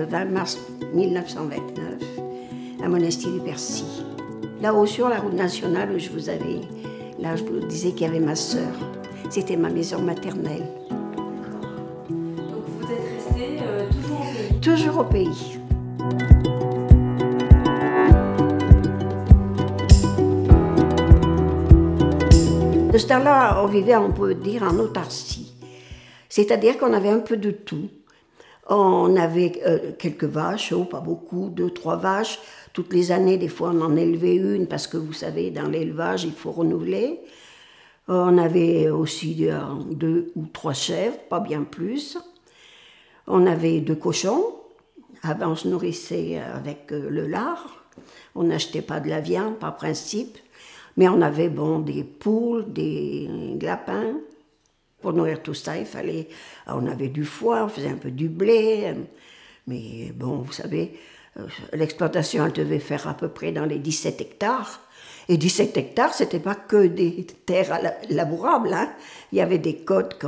le 20 mars 1929 à Monesty-le-Percy. Là-haut sur la route nationale où je vous avais, là je vous disais qu'il y avait ma sœur. C'était ma maison maternelle. Donc vous êtes resté toujours au pays? Toujours au pays. De ce temps-là, on vivait, on peut dire, en autarcie. C'est-à-dire qu'on avait un peu de tout. On avait quelques vaches, pas beaucoup, 2, 3 vaches. Toutes les années, des fois, on en élevait une, parce que vous savez, dans l'élevage, il faut renouveler. On avait aussi 2 ou 3 chèvres, pas bien plus. On avait 2 cochons. Avant, on se nourrissait avec le lard. On n'achetait pas de la viande, par principe. Mais on avait, bon, des poules, des lapins. Pour nourrir tout ça, il fallait... On avait du foin, on faisait un peu du blé. Mais bon, vous savez, l'exploitation, elle devait faire à peu près dans les 17 hectares. Et 17 hectares, c'était pas que des terres labourables, hein. Il y avait des côtes,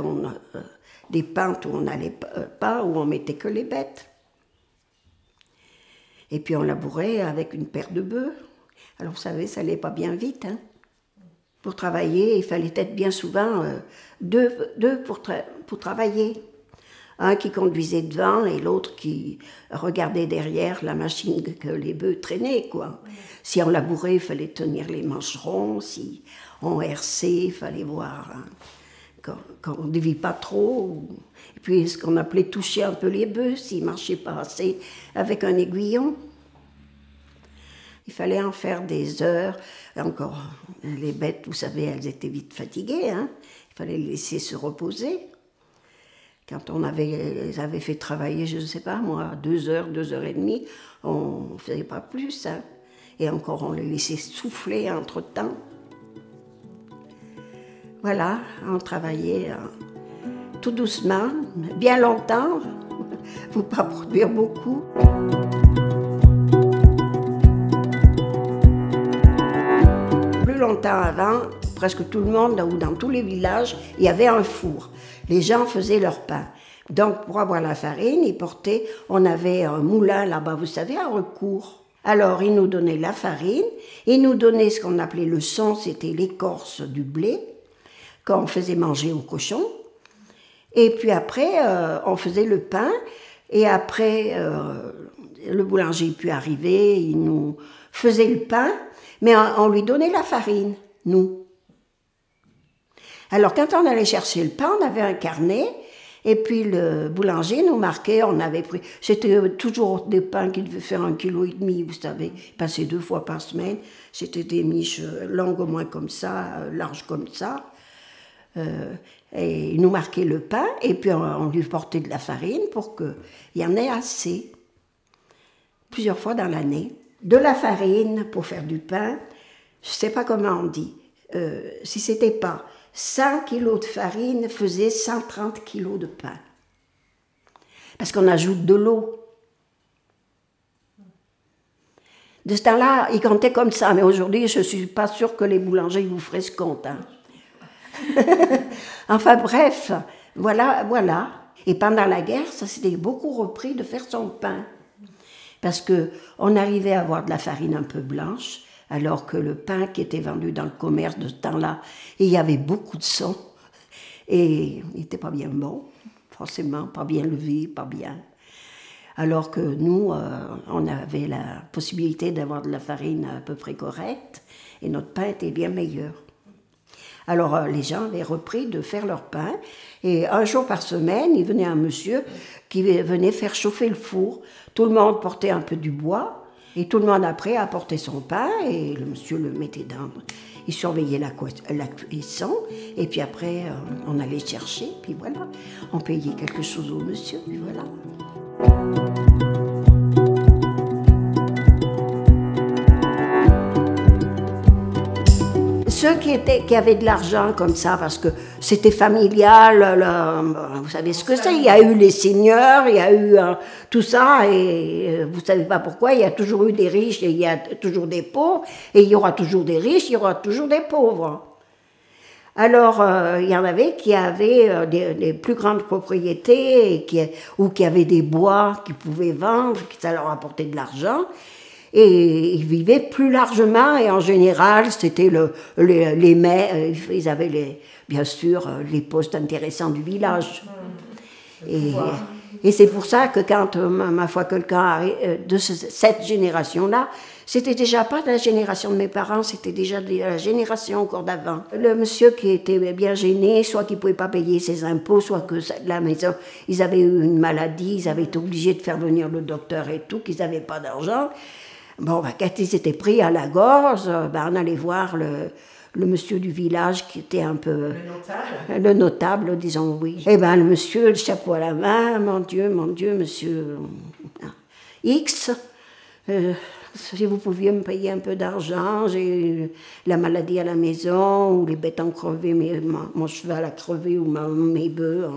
des pentes où on n'allait pas, où on mettait que les bêtes. Et puis on labourait avec une paire de bœufs. Alors vous savez, ça n'allait pas bien vite, hein. Pour travailler, il fallait être bien souvent deux pour travailler. Un qui conduisait devant et l'autre qui regardait derrière la machine que les bœufs traînaient, quoi. Si on labourait, il fallait tenir les mancherons. Si on herçait, il fallait voir, hein, qu'on ne vit pas trop. Et puis ce qu'on appelait toucher un peu les bœufs, s'ils ne marchaient pas assez, avec un aiguillon. Il fallait en faire des heures. Encore, les bêtes, vous savez, elles étaient vite fatiguées, hein. Il fallait les laisser se reposer. Quand on les avait fait travailler, je ne sais pas moi, 2 heures, 2 heures et demie, on ne faisait pas plus, hein. Et encore, on les laissait souffler entre-temps. Voilà, on travaillait tout doucement, bien longtemps, pour ne pas produire beaucoup. Plus longtemps avant, presque tout le monde, ou dans tous les villages, il y avait un four. Les gens faisaient leur pain. Donc, pour avoir la farine, on avait un moulin là-bas, vous savez, à recours. Alors, ils nous donnaient la farine, ils nous donnaient ce qu'on appelait le son, c'était l'écorce du blé, qu'on faisait manger aux cochons. Et puis après, on faisait le pain, et après, le boulanger puis arriver, il nous faisait le pain, mais on lui donnait la farine, nous. Alors, quand on allait chercher le pain, on avait un carnet, et puis le boulanger nous marquait, on avait pris... C'était toujours des pains qui devaient faire 1,5 kg, vous savez, passer 2 fois par semaine. C'était des miches longues au moins comme ça, larges comme ça. Et il nous marquait le pain, et puis on lui portait de la farine pour qu'il y en ait assez, plusieurs fois dans l'année. De la farine pour faire du pain, je ne sais pas comment on dit, si c'était pas 100 kilos de farine faisait 130 kilos de pain. Parce qu'on ajoute de l'eau. De ce temps-là, ils comptaient comme ça, mais aujourd'hui, je ne suis pas sûre que les boulangers vous feraient ce compte, hein. Enfin bref, voilà. Et pendant la guerre, ça s'était beaucoup repris de faire son pain. Parce qu'on arrivait à avoir de la farine un peu blanche, alors que le pain qui était vendu dans le commerce de ce temps-là, il y avait beaucoup de sang, et il n'était pas bien bon, forcément, pas bien levé, pas bien. Alors que nous, on avait la possibilité d'avoir de la farine à peu près correcte, et notre pain était bien meilleur. Alors les gens avaient repris de faire leur pain, et un jour par semaine, il venait un monsieur qui venait faire chauffer le four. Tout le monde portait un peu du bois, et tout le monde après apportait son pain, et le monsieur le mettait dans... Il surveillait la cuisson, et puis après, on allait chercher, puis voilà. On payait quelque chose au monsieur, puis voilà. Ceux qui avaient de l'argent comme ça, parce que c'était familial, vous savez ce que c'est, il y a eu les seigneurs, il y a eu tout ça, et vous ne savez pas pourquoi, il y a toujours eu des riches et il y a toujours des pauvres, et il y aura toujours des riches, il y aura toujours des pauvres. Alors, il y en avait qui avaient des plus grandes propriétés ou qui avaient des bois qu'ils pouvaient vendre, qui ça leur apportait de l'argent. Et ils vivaient plus largement et en général, c'était les maires, ils avaient bien sûr les postes intéressants du village. Et c'est pour ça que quand, ma foi, quelqu'un de cette génération-là, c'était déjà pas de la génération de mes parents, c'était déjà de la génération encore d'avant. Le monsieur qui était bien gêné, soit qu'il ne pouvait pas payer ses impôts, soit que la maison, ils avaient eu une maladie, ils avaient été obligés de faire venir le docteur et tout, qu'ils n'avaient pas d'argent. Bon, ben, quand ils étaient pris à la gorge, ben, on allait voir le monsieur du village qui était un peu... Le notable, disons oui. Eh bien, le monsieur, le chapeau à la main, mon Dieu, monsieur X, si vous pouviez me payer un peu d'argent, j'ai eu la maladie à la maison, ou les bêtes ont crevé, mon cheval a crevé, ou mes bœufs.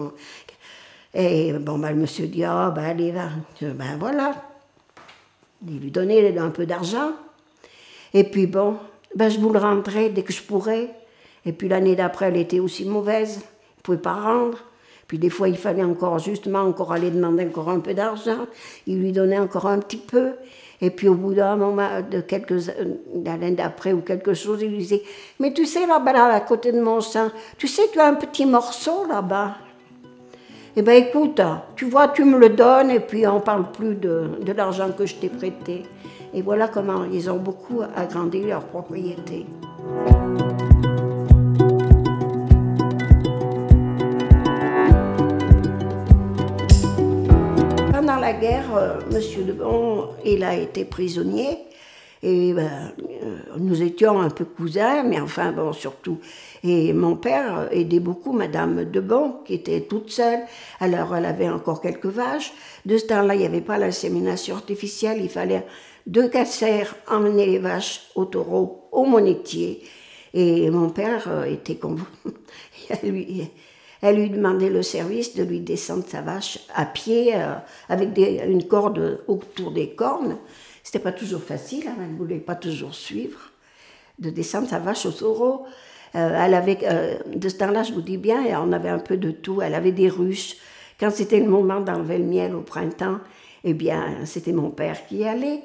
Et bon, ben, le monsieur dit, ah, ben, allez, va. Ben, voilà. Il lui donnait un peu d'argent. Et puis bon, ben, je vous le rendrai dès que je pourrai. Et puis l'année d'après, elle était aussi mauvaise. Il ne pouvait pas rendre. Puis des fois, il fallait encore aller demander encore un peu d'argent. Il lui donnait encore un petit peu. Et puis au bout d'un moment, l'année d'après ou quelque chose, il lui disait, mais tu sais, là-bas, là, à côté de mon sein, tu sais, tu as un petit morceau là-bas. Eh bien, écoute, tu vois, tu me le donnes et puis on ne parle plus de l'argent que je t'ai prêté. Et voilà comment ils ont beaucoup agrandi leur propriété. Pendant la guerre, M. Debon, il a été prisonnier. Et ben, nous étions un peu cousins, mais enfin, bon, surtout. Et mon père aidait beaucoup Madame Debon, qui était toute seule. Alors, elle avait encore quelques vaches. De ce temps-là, il n'y avait pas l'insémination artificielle. Il fallait 2 casters emmener les vaches au taureau, au monetier. Et mon père était comme elle lui demandait le service de lui descendre sa vache à pied, avec une corde autour des cornes. C'était pas toujours facile, hein, elle ne voulait pas toujours suivre, de descendre sa vache au taureau. Elle avait, de ce temps-là, je vous dis bien, on avait un peu de tout. Elle avait des ruches. Quand c'était le moment d'enlever le miel au printemps, eh bien, c'était mon père qui y allait.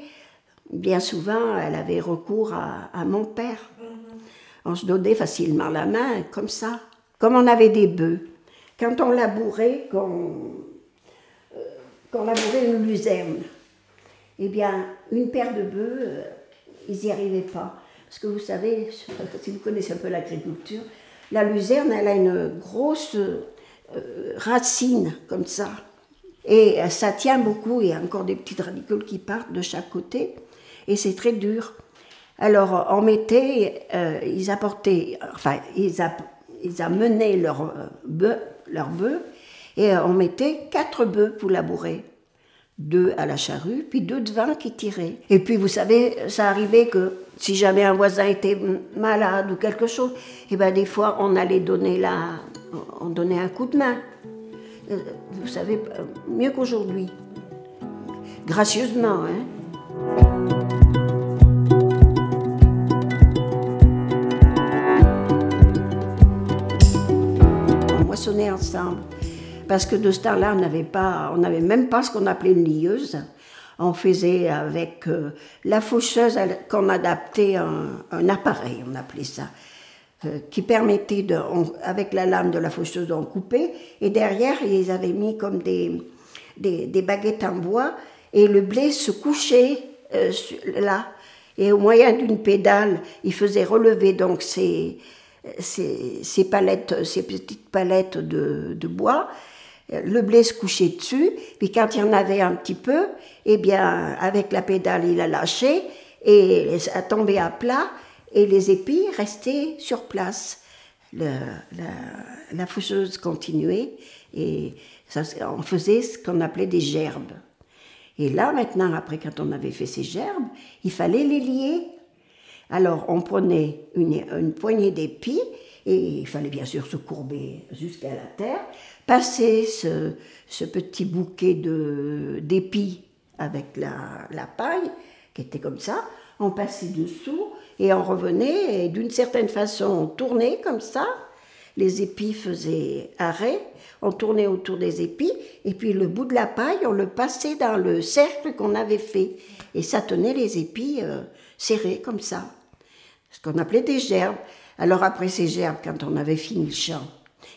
Bien souvent, elle avait recours à mon père. On se donnait facilement la main, comme ça. Comme on avait des bœufs. Quand on labourait, qu'on labourait une luzerne, eh bien, une paire de bœufs, ils n'y arrivaient pas. Parce que vous savez, si vous connaissez un peu l'agriculture, la luzerne, elle a une grosse racine, comme ça. Et ça tient beaucoup, il y a encore des petites radicules qui partent de chaque côté, et c'est très dur. Alors, on mettait, ils amenaient leurs bœufs, et on mettait 4 bœufs pour labourer. 2 à la charrue, puis 2 devant qui tiraient. Et puis, vous savez, ça arrivait que si jamais un voisin était malade ou quelque chose, et bien des fois, on allait on donnait un coup de main. Vous savez, mieux qu'aujourd'hui. Gracieusement, hein. On moissonnait ensemble. Parce que de ce temps-là, on n'avait même pas ce qu'on appelait une lieuse. On faisait avec la faucheuse qu'on adaptait un appareil, on appelait ça, qui permettait, avec la lame de la faucheuse, d'en couper. Et derrière, ils avaient mis comme des baguettes en bois, et le blé se couchait là. Et au moyen d'une pédale, ils faisaient relever donc ces petites palettes de bois. Le blé se couchait dessus, puis quand il y en avait un petit peu, eh bien, avec la pédale, il a lâché, et ça tombait à plat, et les épis restaient sur place. La faucheuse continuait, et on faisait ce qu'on appelait des gerbes. Et là, maintenant, après, quand on avait fait ces gerbes, il fallait les lier. Alors, on prenait une poignée d'épis, et il fallait bien sûr se courber jusqu'à la terre, passer ce petit bouquet d'épis avec la paille, qui était comme ça, on passait dessous, et on revenait, et d'une certaine façon, on tournait comme ça, les épis faisaient arrêt, on tournait autour des épis, et puis le bout de la paille, on le passait dans le cercle qu'on avait fait. Et ça tenait les épis serrés comme ça, ce qu'on appelait des gerbes. Alors après ces gerbes, quand on avait fini le champ,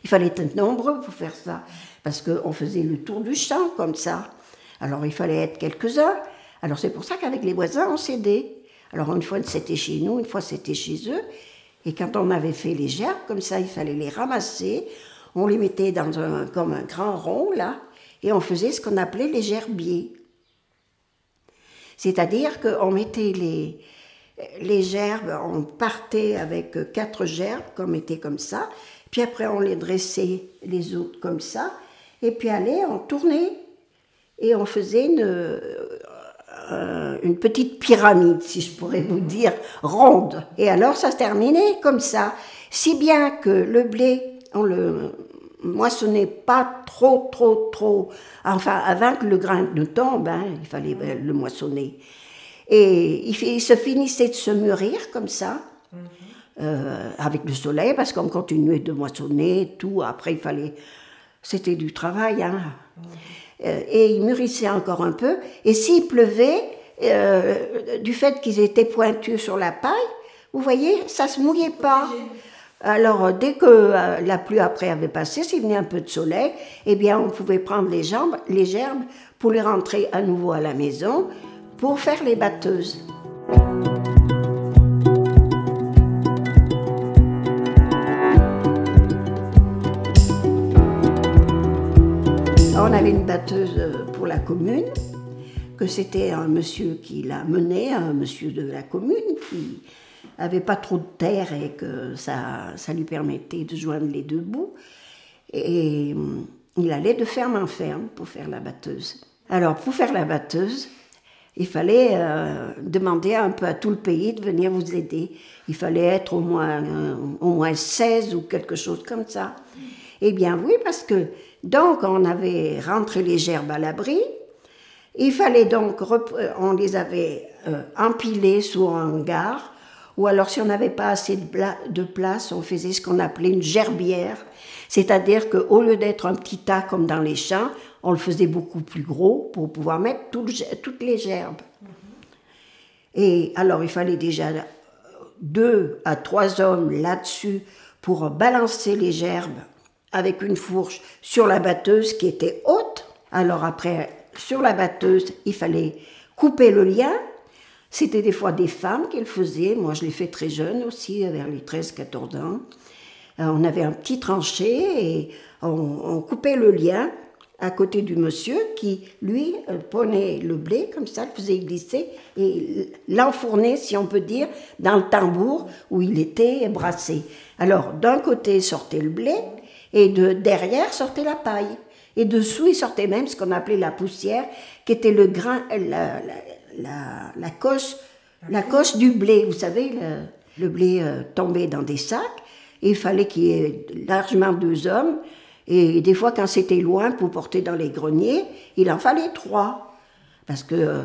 il fallait être nombreux pour faire ça, parce qu'on faisait le tour du champ comme ça. Alors il fallait être quelques-uns. Alors c'est pour ça qu'avec les voisins, on s'aidait. Alors une fois c'était chez nous, une fois c'était chez eux. Et quand on avait fait les gerbes, comme ça, il fallait les ramasser. On les mettait comme un grand rond, là, et on faisait ce qu'on appelait les gerbiers. C'est-à-dire qu'on mettait les gerbes, on partait avec 4 gerbes, qu'on mettait comme ça, puis après on les dressait les autres comme ça, et puis allez, on tournait, et on faisait une petite pyramide, si je pourrais vous dire, ronde. Et alors ça se terminait comme ça, si bien que le blé, on le moissonnait pas trop, enfin avant que le grain ne tombe, hein, il fallait le moissonner. Et il se finissait de se mûrir comme ça, avec le soleil, parce qu'on continuait de moissonner, tout, après il fallait, c'était du travail, hein. Et ils mûrissaient encore un peu, et s'il pleuvait, du fait qu'ils étaient pointus sur la paille, vous voyez, ça se mouillait pas. Alors dès que la pluie après avait passé, s'il venait un peu de soleil, eh bien on pouvait prendre les gerbes pour les rentrer à nouveau à la maison pour faire les batteuses. On avait une batteuse pour la commune, que c'était un monsieur qui la menait, un monsieur de la commune qui n'avait pas trop de terre et que ça lui permettait de joindre les deux bouts. Et il allait de ferme en ferme pour faire la batteuse. Alors pour faire la batteuse, il fallait demander un peu à tout le pays de venir vous aider. Il fallait être au moins 16 ou quelque chose comme ça. Eh bien oui, parce que donc on avait rentré les gerbes à l'abri. Il fallait donc, on les avait empilées sous un hangar, ou alors si on n'avait pas assez de place, on faisait ce qu'on appelait une gerbière, c'est-à-dire qu'au lieu d'être un petit tas comme dans les champs, on le faisait beaucoup plus gros pour pouvoir mettre toutes les gerbes. Et alors il fallait déjà 2 à 3 hommes là-dessus pour balancer les gerbes avec une fourche sur la batteuse qui était haute. Alors après, sur la batteuse, il fallait couper le lien. C'était des fois des femmes qui le faisaient. Moi, je l'ai fait très jeune aussi, vers les 13-14 ans. On avait un petit tranché et on coupait le lien à côté du monsieur qui, lui, prenait le blé, comme ça, le faisait glisser et l'enfournait, si on peut dire, dans le tambour où il était brassé. Alors, d'un côté sortait le blé et derrière sortait la paille. Et dessous, il sortait même ce qu'on appelait la poussière, qui était le grain, la coche du blé. Vous savez, le blé tombait dans des sacs, et il fallait qu'il y ait largement 2 hommes. Et des fois, quand c'était loin pour porter dans les greniers, il en fallait 3. Parce que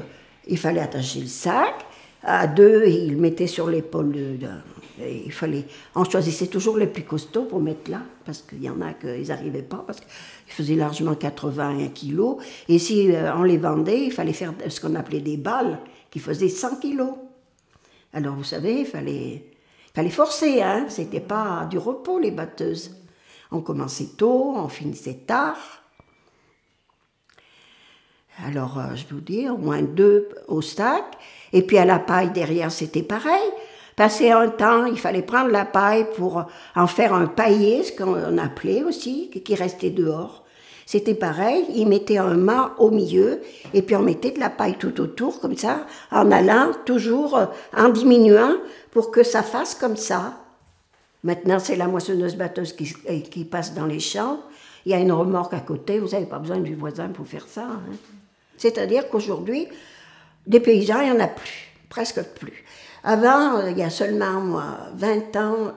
il fallait attacher le sac à 2, et il le mettait sur l'épaule il fallait, on choisissait toujours les plus costauds pour mettre là, parce qu'il y en a qu'ils n'arrivaient pas, parce qu'ils faisaient largement 81 kilos. Et si on les vendait, il fallait faire ce qu'on appelait des balles, qui faisaient 100 kilos. Alors vous savez, il fallait forcer, hein, c'était pas du repos les batteuses. On commençait tôt, on finissait tard. Alors, je vous dis, au moins 2 au sac. Et puis à la paille derrière, c'était pareil. Passé un temps, il fallait prendre la paille pour en faire un paillet, ce qu'on appelait aussi, qui restait dehors. C'était pareil, ils mettaient un mât au milieu, et puis on mettait de la paille tout autour, comme ça, en allant toujours, en diminuant, pour que ça fasse comme ça. Maintenant, c'est la moissonneuse-batteuse qui passe dans les champs. Il y a une remorque à côté, vous n'avez pas besoin du voisin pour faire ça. Hein. C'est-à-dire qu'aujourd'hui, des paysans, il n'y en a plus, presque plus. Avant, il y a seulement 20 ans,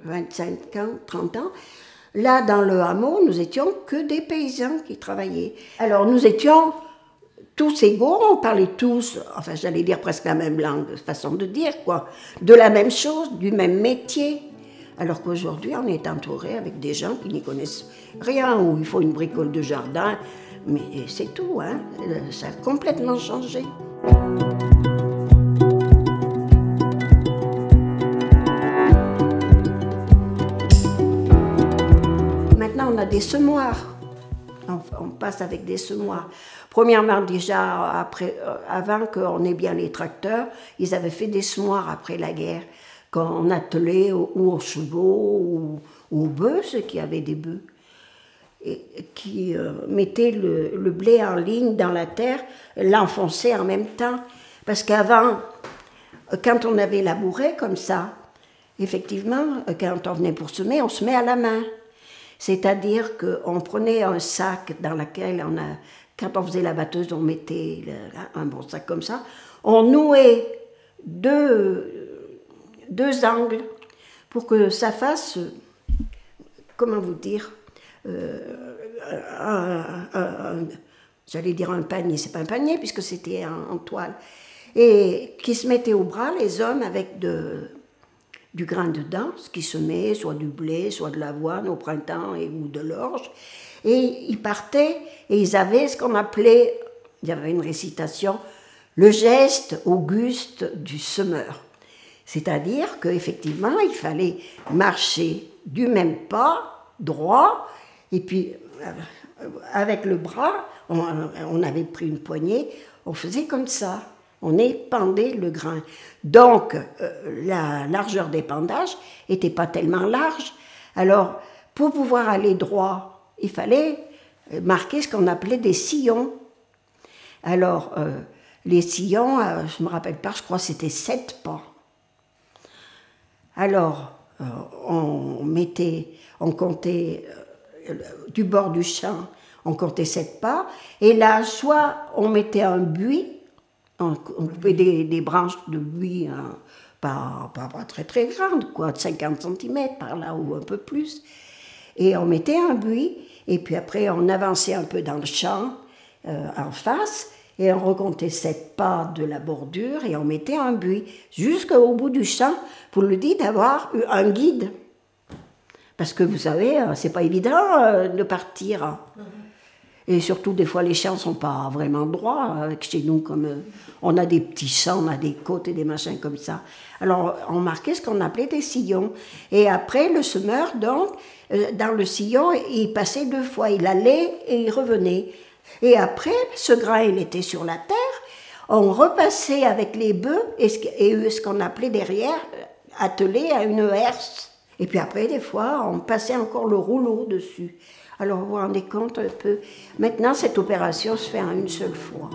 25 ans, 30 ans, là, dans le hameau, nous étions que des paysans qui travaillaient. Alors, nous étions tous égaux, on parlait tous, enfin, j'allais dire presque la même langue, façon de dire, quoi, de la même chose, du même métier. Alors qu'aujourd'hui, on est entouré avec des gens qui n'y connaissent rien, ou il faut une bricole de jardin, mais c'est tout, hein. Ça a complètement changé. Maintenant, on a des semoirs. On passe avec des semoirs. Premièrement, déjà, avant qu'on ait bien les tracteurs, ils avaient fait des semoirs après la guerre, quand on attelait ou aux chevaux ou aux bœufs, ceux qui avaient des bœufs, et qui mettaient le blé en ligne dans la terre, l'enfonçaient en même temps. Parce qu'avant, quand on avait labouré comme ça, effectivement, quand on venait pour semer, on semait à la main. C'est-à-dire qu'on prenait un sac dans lequel quand on faisait la batteuse, on mettait un bon sac comme ça, on nouait deux angles pour que ça fasse, comment vous dire, j'allais dire un panier, c'est pas un panier puisque c'était en toile, et qui se mettaient au bras, les hommes, avec du grain dedans, ce qui semait, soit du blé, soit de l'avoine au printemps ou de l'orge. Et ils partaient et ils avaient ce qu'on appelait, il y avait une récitation, le geste auguste du semeur. C'est-à-dire qu'effectivement, il fallait marcher du même pas, droit, et puis avec le bras, on avait pris une poignée, on faisait comme ça. On épandait le grain. Donc, la largeur d'épandage n'était pas tellement large. Alors, pour pouvoir aller droit, il fallait marquer ce qu'on appelait des sillons. Alors, les sillons, je ne me rappelle pas, je crois que c'était 7 pas. Alors, on comptait du bord du champ, on comptait 7 pas, et là, soit on mettait un buis, on coupait des branches de buis, hein, pas très très grandes, quoi, de 50 cm par là ou un peu plus. Et on mettait un buis, et puis après on avançait un peu dans le champ, en face, et on recomptait 7 pas de la bordure, et on mettait un buis jusqu'au bout du champ, pour le dire d'avoir un guide. Parce que vous savez, c'est pas évident de partir. Et surtout, des fois, les champs ne sont pas vraiment droits. Chez nous, comme on a des petits champs, on a des côtes et des machins comme ça. Alors, on marquait ce qu'on appelait des sillons. Et après, le semeur, donc, dans le sillon, il passait 2 fois. Il allait et il revenait. Et après, ce grain, il était sur la terre. On repassait avec les bœufs et ce qu'on appelait derrière, attelé à une herse. Et puis après, des fois, on passait encore le rouleau dessus. Alors, vous vous rendez compte un peu. Maintenant, cette opération se fait en une seule fois.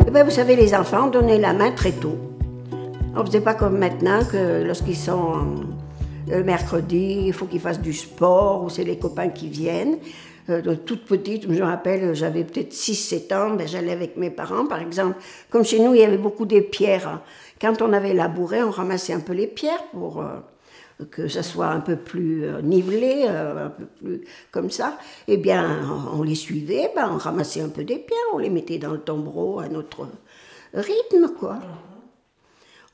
Et bien, vous savez, les enfants donnaient la main très tôt. On ne faisait pas comme maintenant, que lorsqu'ils sont le mercredi, il faut qu'ils fassent du sport, ou c'est les copains qui viennent. Toute petite, je me rappelle, j'avais peut-être 6-7 ans, ben, j'allais avec mes parents, par exemple. Comme chez nous, il y avait beaucoup de pierres. Quand on avait labouré, on ramassait un peu les pierres pour que ça soit un peu plus nivelé, un peu plus comme ça. Eh bien, on les suivait, ben, on ramassait un peu des pierres, on les mettait dans le tombereau à notre rythme, quoi.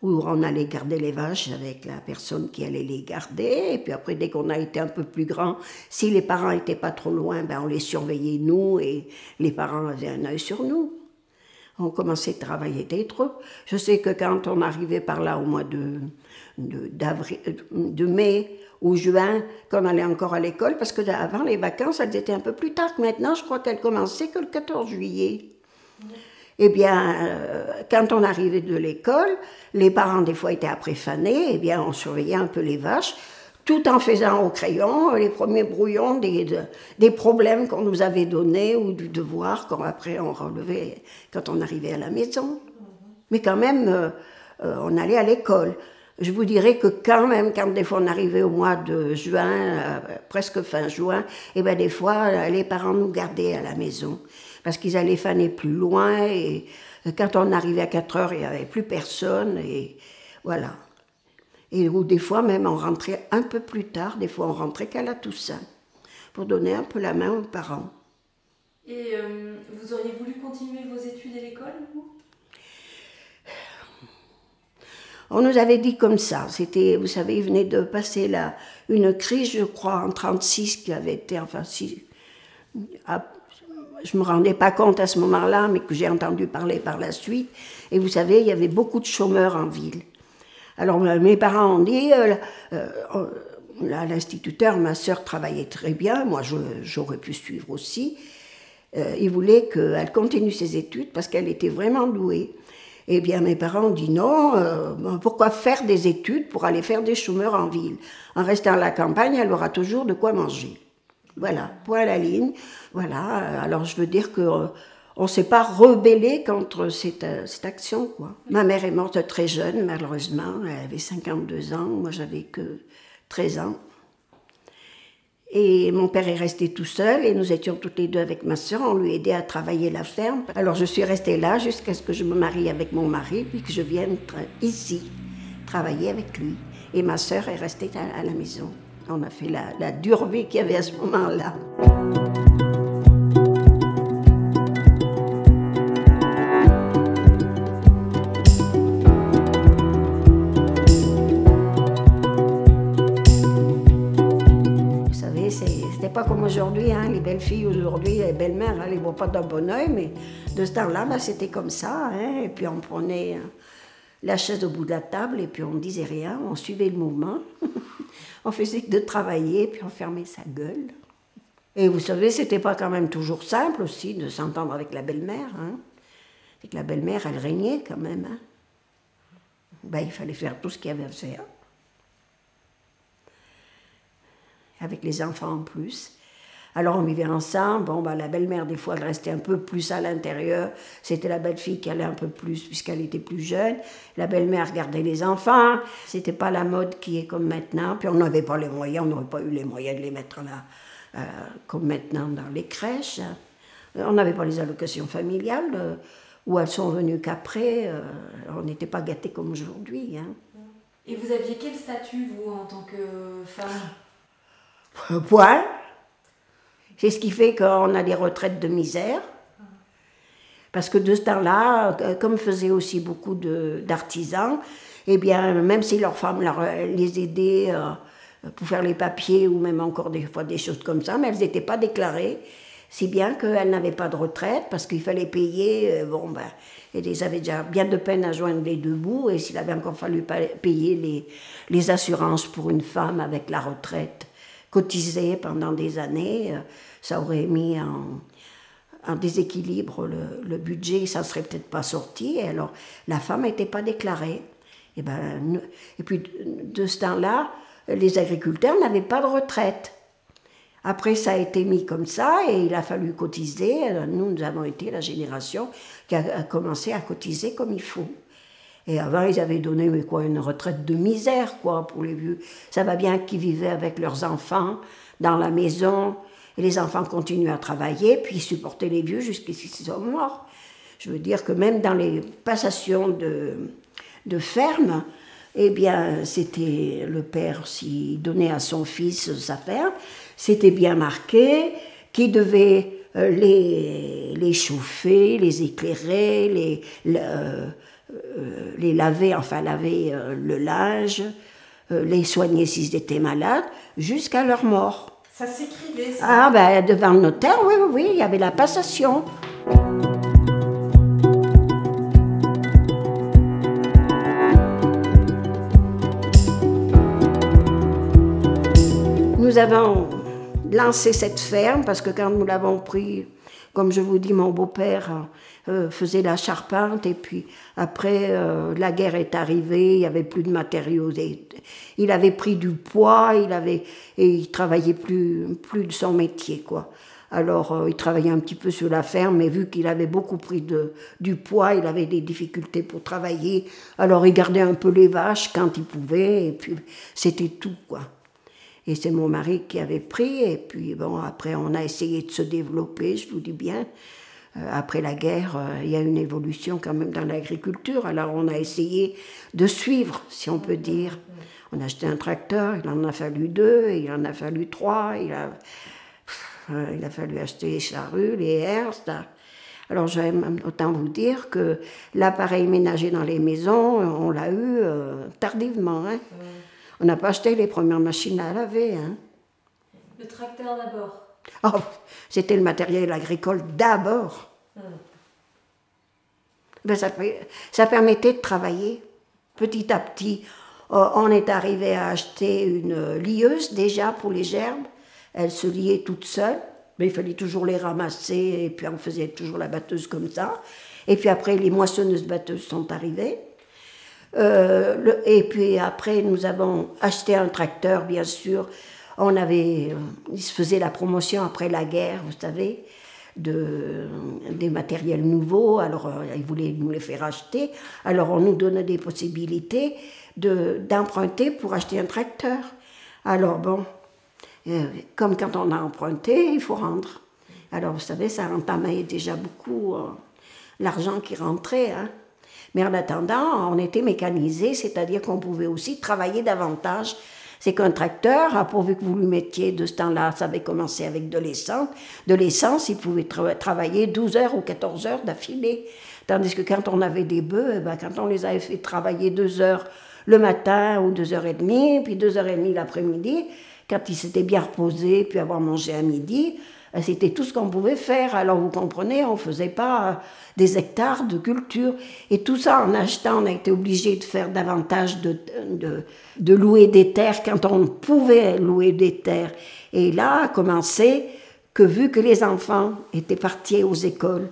Où on allait garder les vaches avec la personne qui allait les garder. Et puis après, dès qu'on a été un peu plus grand, si les parents n'étaient pas trop loin, ben on les surveillait nous et les parents avaient un œil sur nous. On commençait à travailler des troupes. Je sais que quand on arrivait par là au mois de mai ou juin, qu'on allait encore à l'école, parce que avant les vacances, elles étaient un peu plus tard que maintenant. Je crois qu'elles commençaient que le 14 juillet. Eh bien, quand on arrivait de l'école, les parents, des fois, étaient après fanés, eh bien, on surveillait un peu les vaches, tout en faisant au crayon les premiers brouillons des problèmes qu'on nous avait donnés ou du devoir qu'après on relevait quand on arrivait à la maison. Mais quand même, on allait à l'école. Je vous dirais que quand même, quand des fois on arrivait au mois de juin, presque fin juin, eh bien, des fois, les parents nous gardaient à la maison. Parce qu'ils allaient faner plus loin, et quand on arrivait à 4 heures, il n'y avait plus personne, et voilà. Et ou des fois même on rentrait un peu plus tard, des fois on rentrait qu'à la Toussaint, pour donner un peu la main aux parents. Et vous auriez voulu continuer vos études à l'école, vous? On nous avait dit comme ça, c'était, vous savez, il venait de passer une crise, je crois, en 1936, qui avait été, enfin, si, je ne me rendais pas compte à ce moment-là, mais que j'ai entendu parler par la suite. Et vous savez, il y avait beaucoup de chômeurs en ville. Alors mes parents ont dit, l'instituteur, ma sœur travaillait très bien, moi j'aurais pu suivre aussi. Ils voulaient qu'elle continue ses études parce qu'elle était vraiment douée. Eh bien, mes parents ont dit non, pourquoi faire des études pour aller faire des chômeurs en ville? En restant à la campagne, elle aura toujours de quoi manger. Voilà, point à la ligne. Voilà, alors je veux dire qu'on ne s'est pas rebellé contre cette action, quoi. Ma mère est morte très jeune, malheureusement. Elle avait 52 ans, moi j'avais que 13 ans. Et mon père est resté tout seul et nous étions toutes les deux avec ma sœur, on lui aidait à travailler la ferme. Alors je suis restée là jusqu'à ce que je me marie avec mon mari, puis que je vienne ici travailler avec lui. Et ma sœur est restée à la maison. On a fait la dure vie qu'il y avait à ce moment-là. Pas comme aujourd'hui, hein, les belles filles aujourd'hui, les belles-mères, elles ne voient pas d'un bon oeil, mais de ce temps-là, bah, c'était comme ça. Hein, et puis on prenait la chaise au bout de la table et puis on ne disait rien, on suivait le mouvement. On faisait que de travailler, puis on fermait sa gueule. Et vous savez, c'était pas quand même toujours simple aussi de s'entendre avec la belle-mère. Hein. C'est que la belle-mère, elle régnait quand même. Hein. Ben, il fallait faire tout ce qu'il y avait à faire. Avec les enfants en plus. Alors on vivait ensemble, bon, bah, la belle-mère des fois elle restait un peu plus à l'intérieur, c'était la belle-fille qui allait un peu plus puisqu'elle était plus jeune, la belle-mère gardait les enfants, c'était pas la mode qui est comme maintenant, puis on n'avait pas les moyens, on n'aurait pas eu les moyens de les mettre là, comme maintenant dans les crèches, on n'avait pas les allocations familiales, où elles sont venues qu'après, on n'était pas gâtés comme aujourd'hui. Hein. Et vous aviez quel statut vous en tant que femme? Point. C'est ce qui fait qu'on a des retraites de misère. Parce que de ce temps-là, comme faisaient aussi beaucoup d'artisans, eh bien, même si leurs femmes les aidaient pour faire les papiers ou même encore des fois des choses comme ça, mais elles n'étaient pas déclarées, si bien qu'elles n'avaient pas de retraite parce qu'il fallait payer, et ils avaient déjà bien de peine à joindre les deux bouts, et s'il avait encore fallu payer les assurances pour une femme avec la retraite cotisée pendant des années, ça aurait mis en déséquilibre le budget, ça ne serait peut-être pas sorti, et alors la femme n'était pas déclarée. Et puis de ce temps-là, les agriculteurs n'avaient pas de retraite. Après, ça a été mis comme ça, et il a fallu cotiser. Nous avons été la génération qui a commencé à cotiser comme il faut. Et avant, ils avaient donné une retraite de misère pour les vieux. Ça va bien qu'ils vivaient avec leurs enfants dans la maison, et les enfants continuent à travailler, puis ils supportaient les vieux jusqu'à ce qu'ils soient morts. Je veux dire que même dans les passations de ferme, eh bien, c'était le père, s'il donnait à son fils sa ferme, c'était bien marqué qu'il devait les chauffer, les éclairer, les laver, enfin laver le linge, les soigner s'ils étaient malades, jusqu'à leur mort. Ça s'écrivait, ça? Ah, ben, devant le notaire, oui, il y avait la passation. Nous avons lancé cette ferme parce que quand nous l'avons pris, comme je vous dis, mon beau-père faisait la charpente, et puis après la guerre est arrivée, il n'y avait plus de matériaux, il avait pris du poids, et il travaillait plus de son métier, quoi. Alors il travaillait un petit peu sur la ferme, mais vu qu'il avait beaucoup pris du poids, il avait des difficultés pour travailler, alors il gardait un peu les vaches quand il pouvait, et puis c'était tout, quoi. Et c'est mon mari qui avait pris, et puis bon, après on a essayé de se développer, je vous dis bien. Après la guerre, il y a une évolution quand même dans l'agriculture, alors on a essayé de suivre, si on peut dire. On a acheté un tracteur, il en a fallu 2, il en a fallu 3, Il a fallu acheter les charrues, les herses. Alors, j'aime autant vous dire que l'appareil ménager dans les maisons, on l'a eu tardivement. Hein. On n'a pas acheté les premières machines à laver. Hein. Le tracteur d'abord. Oh, c'était le matériel agricole d'abord. Ben, ça permettait de travailler. Petit à petit, on est arrivé à acheter une lieuse déjà pour les gerbes. Elle se liait toute seule, mais il fallait toujours les ramasser, et puis on faisait toujours la batteuse comme ça. Et puis après, les moissonneuses-batteuses sont arrivées. Et puis après, nous avons acheté un tracteur, bien sûr. Il se faisait la promotion après la guerre, vous savez, des matériels nouveaux. Alors, ils voulaient nous les faire acheter. Alors, on nous donnait des possibilités d'emprunter pour acheter un tracteur. Alors, bon, comme quand on a emprunté, il faut rendre. Alors, vous savez, ça entamait déjà beaucoup l'argent qui rentrait. Hein. Mais en attendant, on était mécanisés, c'est-à-dire qu'on pouvait aussi travailler davantage. C'est qu'un tracteur, pourvu que vous lui mettiez de ce temps-là, ça avait commencé avec de l'essence, il pouvait travailler 12 heures ou 14 heures d'affilée. Tandis que quand on avait des bœufs, quand on les avait fait travailler 2 heures le matin ou 2h30, puis 2h30 l'après-midi, quand ils s'étaient bien reposés, puis avoir mangé à midi, c'était tout ce qu'on pouvait faire. Alors vous comprenez, on ne faisait pas des hectares de culture. Et tout ça, en achetant, on a été obligé de faire davantage de louer des terres quand on pouvait louer des terres. Et là a commencé que vu que les enfants étaient partis aux écoles,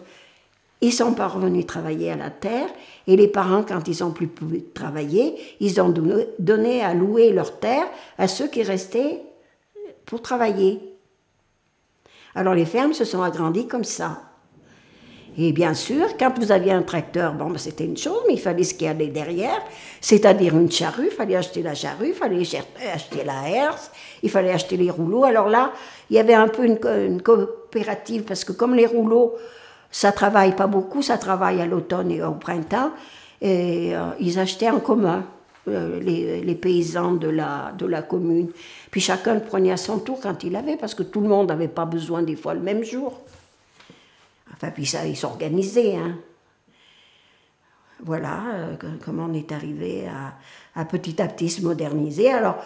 ils ne sont pas revenus travailler à la terre. Et les parents, quand ils n'ont plus pu travailler, ils ont donné à louer leurs terres à ceux qui restaient pour travailler. Alors les fermes se sont agrandies comme ça. Et bien sûr, quand vous aviez un tracteur, bon, c'était une chose, mais il fallait ce qu'il y allait derrière, c'est-à-dire une charrue, il fallait acheter la charrue, il fallait acheter la herse, il fallait acheter les rouleaux. Alors là, il y avait un peu une coopérative, parce que comme les rouleaux, ça travaille pas beaucoup, ça travaille à l'automne et au printemps, et ils achetaient en commun. Les paysans de la commune. Puis chacun le prenait à son tour quand il avait, parce que tout le monde n'avait pas besoin des fois le même jour. Enfin, puis ça, ils s'organisaient. Hein. Voilà comment on est arrivé à petit se moderniser. Alors,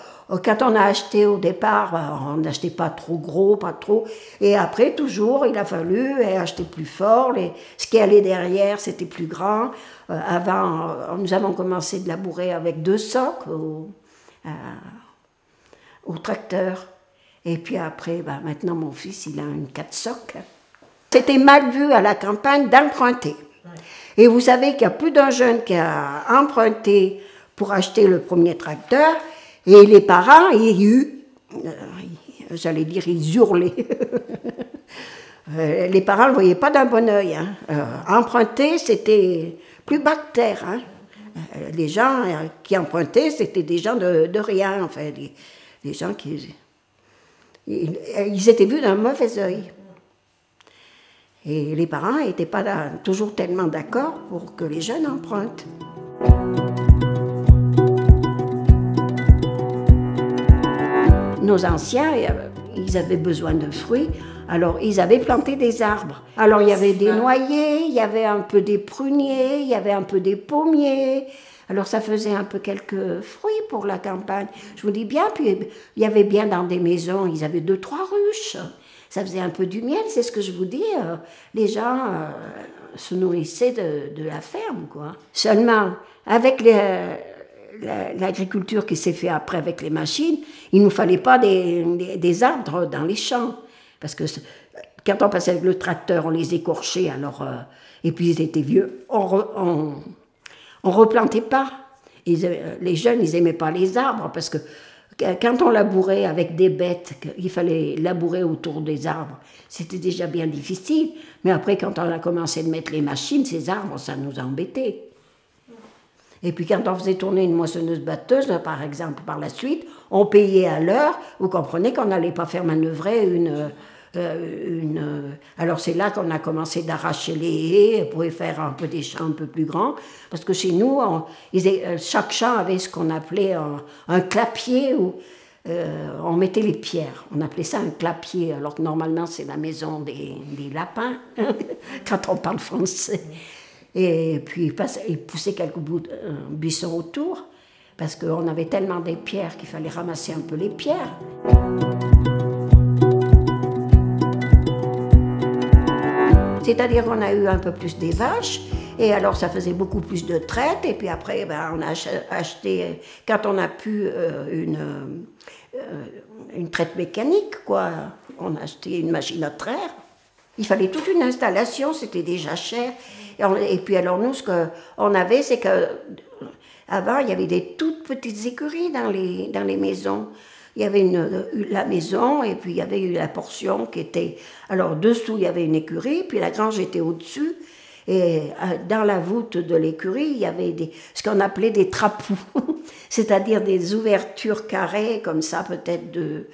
quand on a acheté au départ, on n'achetait pas trop gros, pas trop. Et après, toujours, il a fallu acheter plus fort. Ce qui allait derrière, c'était plus grand. Avant, nous avons commencé de labourer avec 2 socs au tracteur. Et puis après, maintenant, mon fils, il a une 4 socs. C'était mal vu à la campagne d'emprunter. Et vous savez qu'il y a plus d'un jeune qui a emprunté pour acheter le premier tracteur, et les parents, j'allais dire, ils hurlaient. Les parents ne le voyaient pas d'un bon oeil. Hein. Emprunter, c'était plus bas que terre. Hein. Les gens qui empruntaient, c'était des gens de rien, enfin, des gens qui... Ils étaient vus d'un mauvais œil. Et les parents n'étaient pas toujours tellement d'accord pour que les jeunes empruntent. Nos anciens, ils avaient besoin de fruits, alors ils avaient planté des arbres. Alors il y avait des noyers, il y avait un peu des pruniers, il y avait un peu des pommiers. Alors ça faisait un peu quelques fruits pour la campagne. Je vous dis bien, puis il y avait bien dans des maisons, ils avaient 2-3 ruches. Ça faisait un peu du miel, c'est ce que je vous dis. Les gens se nourrissaient de la ferme, quoi. Seulement, avec l'agriculture qui s'est faite après avec les machines, il ne nous fallait pas des arbres dans les champs. Parce que quand on passait avec le tracteur, on les écorchait, alors, et puis ils étaient vieux. On replantait pas. Les jeunes, ils n'aimaient pas les arbres, parce que quand on labourait avec des bêtes, il fallait labourer autour des arbres, c'était déjà bien difficile. Mais après, quand on a commencé de mettre les machines, ces arbres, ça nous embêtait. Et puis quand on faisait tourner une moissonneuse-batteuse, par exemple, par la suite, on payait à l'heure. Vous comprenez qu'on n'allait pas faire manœuvrer Alors c'est là qu'on a commencé d'arracher les haies pour faire un peu des champs un peu plus grands. Parce que chez nous, chaque champ avait ce qu'on appelait un clapier. on mettait les pierres. On appelait ça un clapier, alors que normalement c'est la maison des lapins, quand on parle français. Et puis il poussait quelques buissons autour, parce qu'on avait tellement des pierres qu'il fallait ramasser un peu les pierres. C'est-à-dire qu'on a eu un peu plus des vaches, et alors ça faisait beaucoup plus de traites, et puis après on a acheté, quand on a pu, une traite mécanique, quoi. On a acheté une machine à traire. Il fallait toute une installation, c'était déjà cher. Et puis alors nous, ce qu'on avait, c'est qu'avant, il y avait des toutes petites écuries dans les maisons. Il y avait la maison et puis il y avait eu la portion qui était... Alors dessous, il y avait une écurie, puis la grange était au-dessus. Et dans la voûte de l'écurie, il y avait ce qu'on appelait des trapous, c'est-à-dire des ouvertures carrées comme ça, peut-être de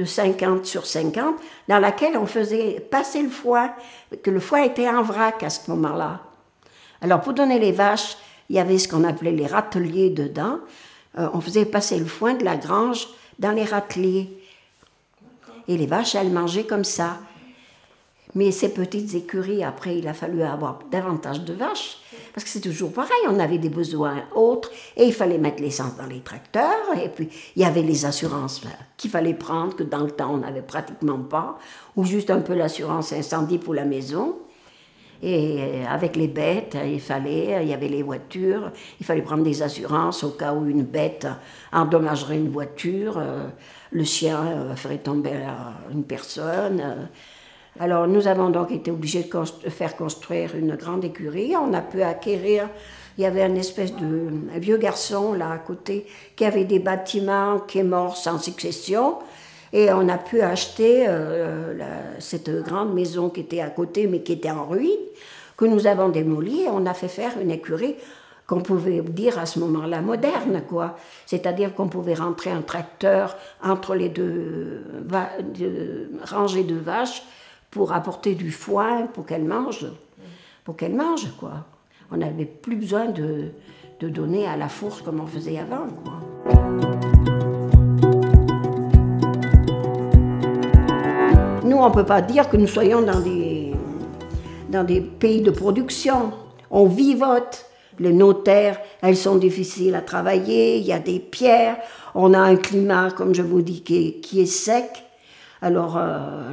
50 sur 50, dans laquelle on faisait passer le foin, que le foin était en vrac à ce moment-là. Alors pour donner les vaches, il y avait ce qu'on appelait les râteliers dedans. On faisait passer le foin de la grange dans les râteliers. Et les vaches, elles mangeaient comme ça. Mais ces petites écuries, après, il a fallu avoir davantage de vaches, parce que c'est toujours pareil, on avait des besoins autres, et il fallait mettre l'essence dans les tracteurs, et puis il y avait les assurances qu'il fallait prendre, que dans le temps, on n'avait pratiquement pas, ou juste un peu l'assurance incendie pour la maison. Et avec les bêtes, il y avait les voitures, il fallait prendre des assurances au cas où une bête endommagerait une voiture, le chien ferait tomber une personne. Alors nous avons donc été obligés de faire construire une grande écurie. On a pu acquérir, il y avait un espèce de vieux garçon là à côté qui avait des bâtiments qui est mort sans succession. Et on a pu acheter cette grande maison qui était à côté mais qui était en ruine, que nous avons démolie, et on a fait faire une écurie qu'on pouvait dire à ce moment-là moderne, quoi. C'est-à-dire qu'on pouvait rentrer un tracteur entre les deux rangées de vaches pour apporter du foin pour qu'elles mangent, quoi. On n'avait plus besoin de donner à la fourche comme on faisait avant, quoi. Nous, on ne peut pas dire que nous soyons dans des pays de production. On vivote. Les notaires, elles sont difficiles à travailler, il y a des pierres, on a un climat, comme je vous dis, qui est sec. Alors,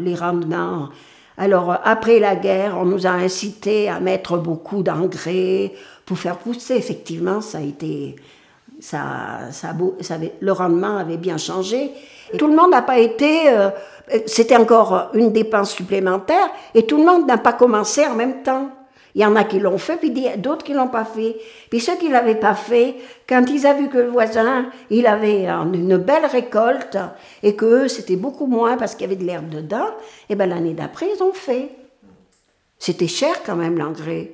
les rendements... Alors, après la guerre, on nous a incité à mettre beaucoup d'engrais pour faire pousser. Effectivement, ça a été... le rendement avait bien changé. Et tout le monde n'a pas été... c'était encore une dépense supplémentaire, et tout le monde n'a pas commencé en même temps. Il y en a qui l'ont fait, puis d'autres qui ne l'ont pas fait. Puis ceux qui ne l'avaient pas fait, quand ils ont vu que le voisin, il avait une belle récolte, et qu'eux, c'était beaucoup moins parce qu'il y avait de l'herbe dedans, et bien l'année d'après, ils ont fait. C'était cher quand même, l'engrais.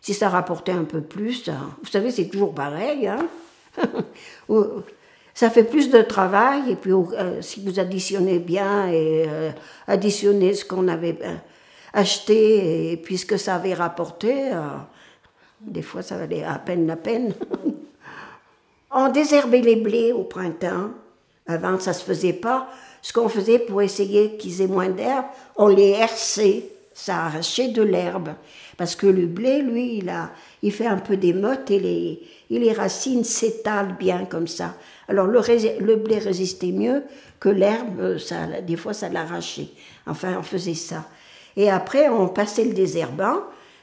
Si ça rapportait un peu plus, vous savez, c'est toujours pareil, hein. Ça fait plus de travail, et puis si vous additionnez bien, et additionnez ce qu'on avait acheté, et puis ce que ça avait rapporté, des fois ça valait à peine la peine. On désherbait les blés au printemps. Avant, ça ne se faisait pas. Ce qu'on faisait pour essayer qu'ils aient moins d'herbe, on les herçait. Ça arrachait de l'herbe. Parce que le blé, lui, il fait un peu des mottes, et les racines s'étalent bien comme ça. Alors le blé résistait mieux que l'herbe, des fois ça l'arrachait. Enfin, on faisait ça. Et après, on passait le désherbant,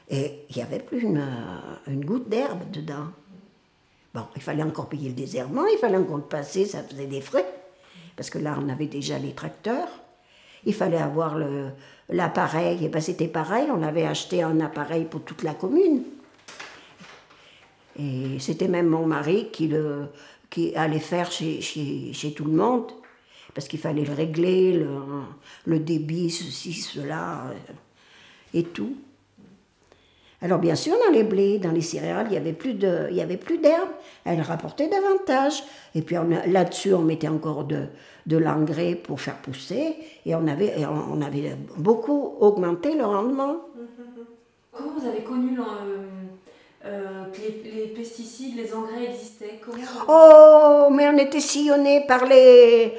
et il n'y avait plus une goutte d'herbe dedans. Bon, il fallait encore payer le désherbant, il fallait encore le passer, ça faisait des frais. Parce que là, on avait déjà les tracteurs. Il fallait avoir l'appareil, et bien c'était pareil, on avait acheté un appareil pour toute la commune. Et c'était même mon mari qui allait faire chez tout le monde, parce qu'il fallait le régler, le débit, ceci, cela, et tout. Alors bien sûr, dans les blés, dans les céréales, il n'y avait plus d'herbe, elle rapportait davantage. Et puis là-dessus, on mettait encore de l'engrais pour faire pousser, et on avait beaucoup augmenté le rendement. Comment vous avez connu que les pesticides, les engrais existaient? Comment... Oh, mais on était sillonnés par les...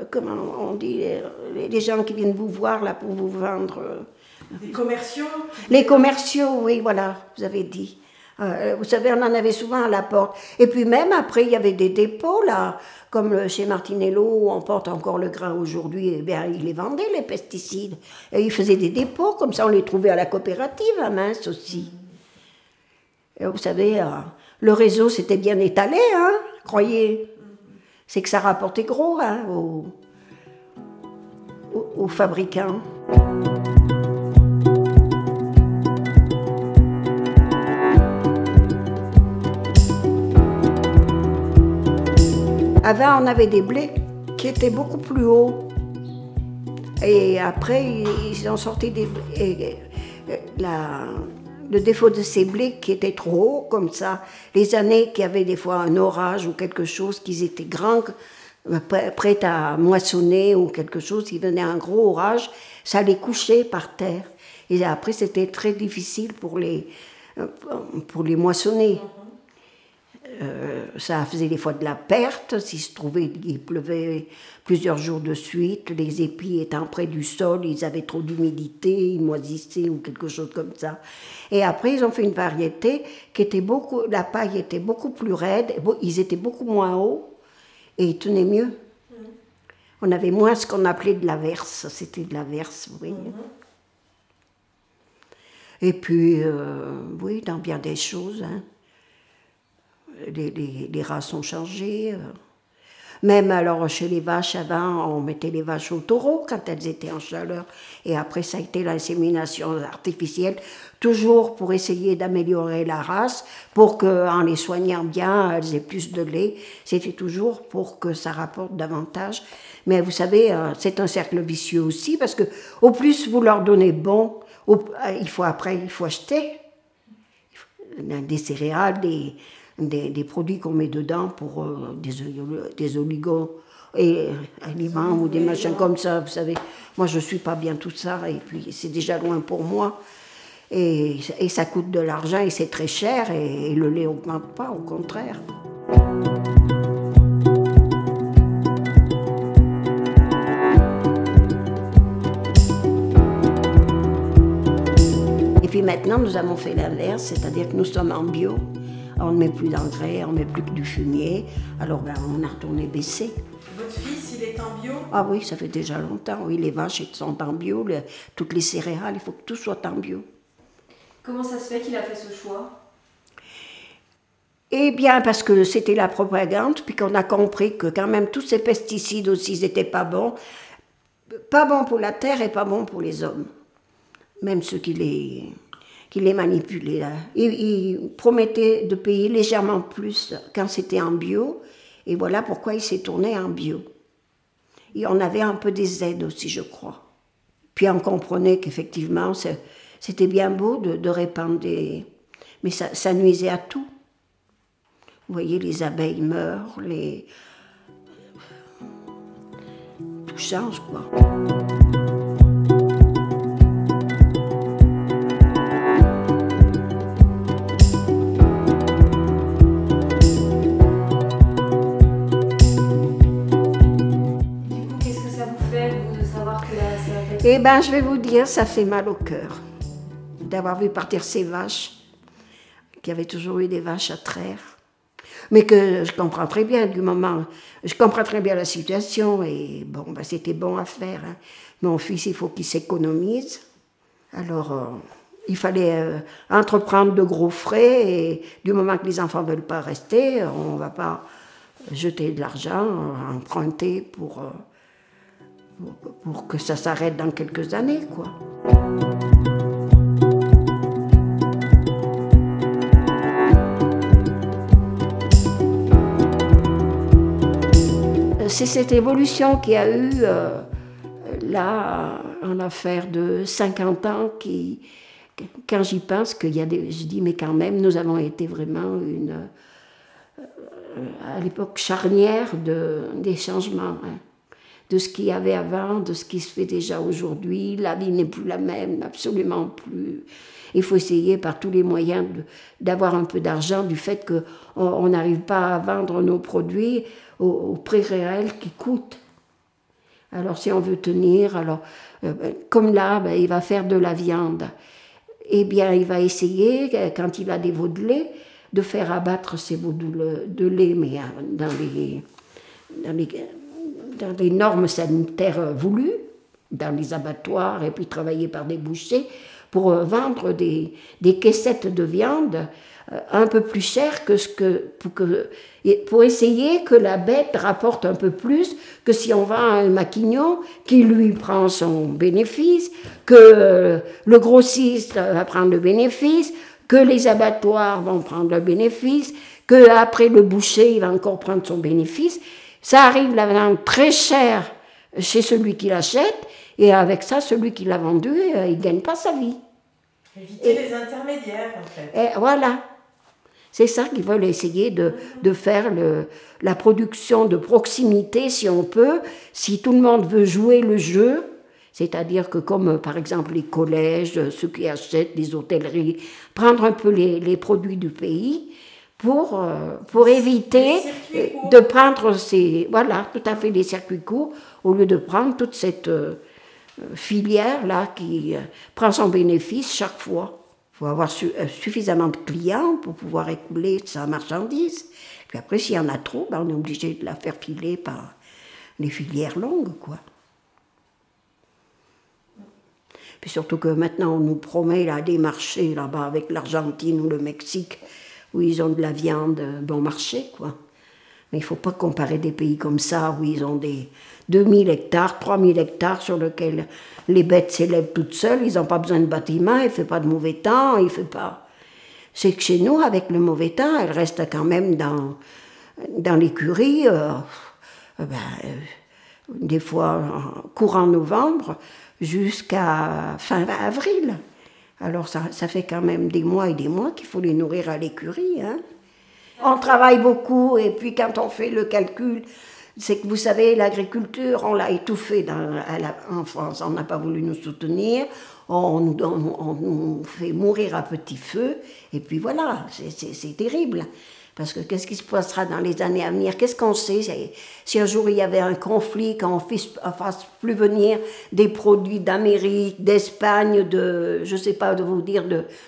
comment on dit, les gens qui viennent vous voir là pour vous vendre. Les commerciaux? Les commerciaux, oui, voilà, vous avez dit. Vous savez, on en avait souvent à la porte. Et puis même après, il y avait des dépôts là, comme chez Martinello, où on porte encore le grain aujourd'hui. Eh bien, ils les vendaient, les pesticides. Et ils faisaient des dépôts, comme ça on les trouvait à la coopérative, à Mince aussi. Et vous savez, le réseau s'était bien étalé, hein, croyez. C'est que ça rapportait gros hein, aux fabricants. Avant, on avait des blés qui étaient beaucoup plus hauts. Et après, ils ont sorti des blés. Le défaut de ces blés qui étaient trop hauts, comme ça, les années qu'il y avait des fois un orage ou quelque chose, qu'ils étaient grands, prêts à moissonner ou quelque chose, il venait un gros orage, ça les couchait par terre. Et après, c'était très difficile pour les moissonner. Ça faisait des fois de la perte, s'il se trouvait qu'il pleuvait plusieurs jours de suite, les épis étant près du sol, ils avaient trop d'humidité, ils moisissaient ou quelque chose comme ça. Et après, ils ont fait une variété qui était beaucoup, la paille était beaucoup plus raide, ils étaient beaucoup moins hauts et ils tenaient mieux. On avait moins ce qu'on appelait de la verse, c'était de la verse, vous voyez. Et puis, oui, dans bien des choses, hein. Les races ont changé. Même alors chez les vaches, avant, on mettait les vaches au taureau quand elles étaient en chaleur. Et après, ça a été l'insémination artificielle, toujours pour essayer d'améliorer la race, pour qu'en les soignant bien, elles aient plus de lait. C'était toujours pour que ça rapporte davantage. Mais vous savez, c'est un cercle vicieux aussi, parce que au plus vous leur donnez bon, il faut acheter des céréales, des produits qu'on met dedans pour des oligos et aliments ou des machins comme ça, vous savez. Moi, je ne suis pas bien tout ça, et puis c'est déjà loin pour moi. Et ça coûte de l'argent, et c'est très cher, et le lait n'augmente pas, au contraire. Et puis maintenant, nous avons fait l'inverse, c'est-à-dire que nous sommes en bio. On ne met plus d'engrais, on ne met plus que du fumier. Alors ben, on a retourné baisser. Votre fils, il est en bio? Ah oui, ça fait déjà longtemps. Oui, les vaches sont en bio, toutes les céréales, il faut que tout soit en bio. Comment ça se fait qu'il a fait ce choix? Eh bien, parce que c'était la propagande, puis qu'on a compris que quand même tous ces pesticides aussi n'étaient pas bons. Pas bons pour la terre et pas bons pour les hommes. Même ceux qui les manipulaient. Il promettait de payer légèrement plus quand c'était en bio, et voilà pourquoi il s'est tourné en bio. Et on avait un peu des aides aussi, je crois. Puis on comprenait qu'effectivement, c'était bien beau de répandre des... Mais ça nuisait à tout. Vous voyez, les abeilles meurent, tout change, quoi. Eh bien, je vais vous dire, ça fait mal au cœur d'avoir vu partir ces vaches, qui avaient toujours eu des vaches à traire, mais que je comprends très bien du moment, je comprends très bien la situation, et bon, ben, c'était bon à faire. Hein. Mon fils, il faut qu'il s'économise, alors il fallait entreprendre de gros frais, et du moment que les enfants ne veulent pas rester, on ne va pas jeter de l'argent, emprunter pour que ça s'arrête dans quelques années, quoi. C'est cette évolution qu'il y a eu là, en affaire de 50 ans, qui, quand j'y pense, je dis, mais quand même, nous avons été vraiment à l'époque charnière des changements. Hein. de ce qu'il y avait avant, de ce qui se fait déjà aujourd'hui. La vie n'est plus la même, absolument plus. Il faut essayer par tous les moyens d'avoir un peu d'argent du fait qu'on n'arrive pas à vendre nos produits au prix réel qui coûte. Alors si on veut tenir, alors comme là, il va faire de la viande. Eh bien, il va essayer, quand il a des veaux de lait, de faire abattre ces veaux de lait, mais dans les normes sanitaires voulues, dans les abattoirs, et puis travailler par des bouchers, pour vendre des caissettes de viande un peu plus chères pour essayer que la bête rapporte un peu plus que si on vend un maquignon qui lui prend son bénéfice, que le grossiste va prendre le bénéfice, que les abattoirs vont prendre le bénéfice, que après le boucher il va encore prendre son bénéfice. Ça arrive la vendre très cher chez celui qui l'achète, et avec ça, celui qui l'a vendu, il ne gagne pas sa vie. Éviter les intermédiaires, en fait. Et voilà. C'est ça qu'ils veulent essayer de faire la production de proximité, si on peut, si tout le monde veut jouer le jeu, c'est-à-dire que comme par exemple les collèges, ceux qui achètent, les hôtelleries, prendre un peu les produits du pays pour éviter de prendre voilà, tout à fait les circuits courts, au lieu de prendre toute cette filière-là qui prend son bénéfice chaque fois. Il faut avoir suffisamment de clients pour pouvoir écouler sa marchandise. Puis après, s'il y en a trop, on est obligé de la faire filer par les filières longues, quoi. Puis surtout que maintenant, on nous promet là, des marchés là-bas avec l'Argentine ou le Mexique, où ils ont de la viande bon marché, quoi. Mais il ne faut pas comparer des pays comme ça, où ils ont des 2000 hectares, 3000 hectares sur lesquels les bêtes s'élèvent toutes seules, ils n'ont pas besoin de bâtiments, il ne fait pas de mauvais temps, il fait pas... C'est que chez nous, avec le mauvais temps, elles restent quand même dans l'écurie, des fois courant novembre, jusqu'à fin avril. Alors ça fait quand même des mois et des mois qu'il faut les nourrir à l'écurie, hein. On travaille beaucoup, et puis quand on fait le calcul, c'est que vous savez, l'agriculture, on l'a étouffée en France, on n'a pas voulu nous soutenir, on nous fait mourir à petit feu, et puis voilà, c'est terrible. Parce que qu'est-ce qui se passera dans les années à venir? Qu'est-ce qu'on sait? Si un jour il y avait un conflit, qu'on ne fasse plus venir des produits d'Amérique, d'Espagne, je ne sais pas de vous dire,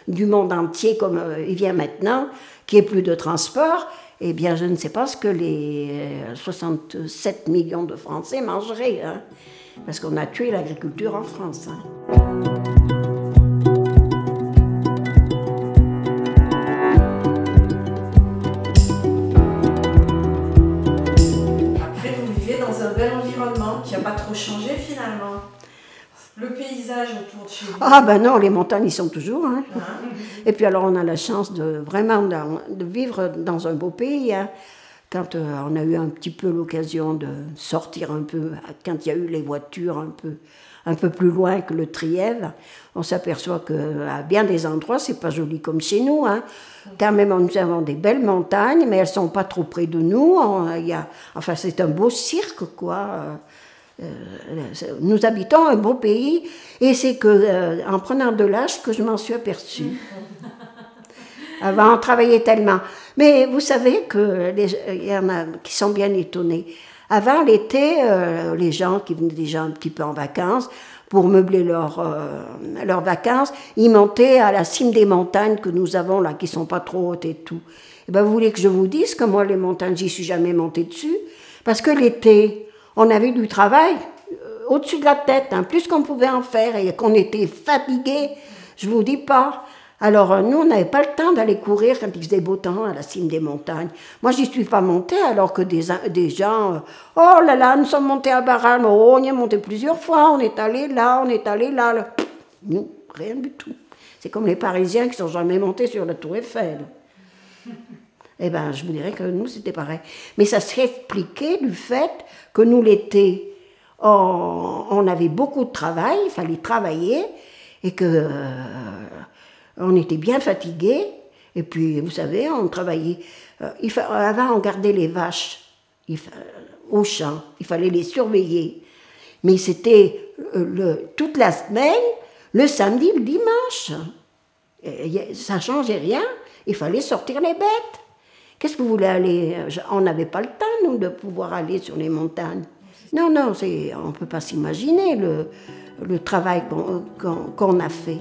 du monde entier comme il vient maintenant, qu'il n'y ait plus de transport, eh bien je ne sais pas ce que les 67 millions de Français mangeraient, hein, parce qu'on a tué l'agriculture en France. Hein. Qui n'a pas trop changé finalement. Le paysage autour de chez vous. Ah ben non, les montagnes y sont toujours. Hein. Et puis alors on a la chance de vivre dans un beau pays. Hein. Quand on a eu un petit peu l'occasion de sortir un peu, quand il y a eu les voitures un peu plus loin que le Trièves, on s'aperçoit qu'à bien des endroits, c'est pas joli comme chez nous. Hein. Quand même, nous avons des belles montagnes, mais elles sont pas trop près de nous. Enfin, c'est un beau cirque, quoi. Nous habitons un beau pays, et c'est en prenant de l'âge que je m'en suis aperçue. Avant, on travaillait tellement. Mais vous savez qu'il y en a qui sont bien étonnés. Avant l'été, les gens qui venaient déjà un petit peu en vacances, pour meubler leurs vacances, ils montaient à la cime des montagnes que nous avons là, qui sont pas trop hautes et tout. Et ben, vous voulez que je vous dise que moi, les montagnes, j'y suis jamais montée dessus, parce que l'été, on avait du travail au-dessus de la tête, hein, plus qu'on pouvait en faire, et qu'on était fatigués, je vous dis pas. Alors nous, on n'avait pas le temps d'aller courir quand il faisait beau temps à la cime des montagnes. Moi, j'y suis pas montée, alors que des gens, oh là là, nous sommes montés à Barral, oh, on y est monté plusieurs fois, on est allé là, on est allé là. Nous, rien du tout. C'est comme les Parisiens qui sont jamais montés sur la Tour Eiffel. Eh bien, je vous dirais que nous, c'était pareil. Mais ça s'expliquait du fait que nous, l'été, on avait beaucoup de travail, il fallait travailler, et que on était bien fatigués. Et puis, vous savez, on travaillait. Avant, on gardait les vaches au champ, il fallait les surveiller. Mais c'était toute la semaine, le samedi, le dimanche. Ça ne changeait rien, il fallait sortir les bêtes. Qu'est-ce que vous voulez aller? On n'avait pas le temps, nous, de pouvoir aller sur les montagnes. Non, on ne peut pas s'imaginer le travail qu'on a fait.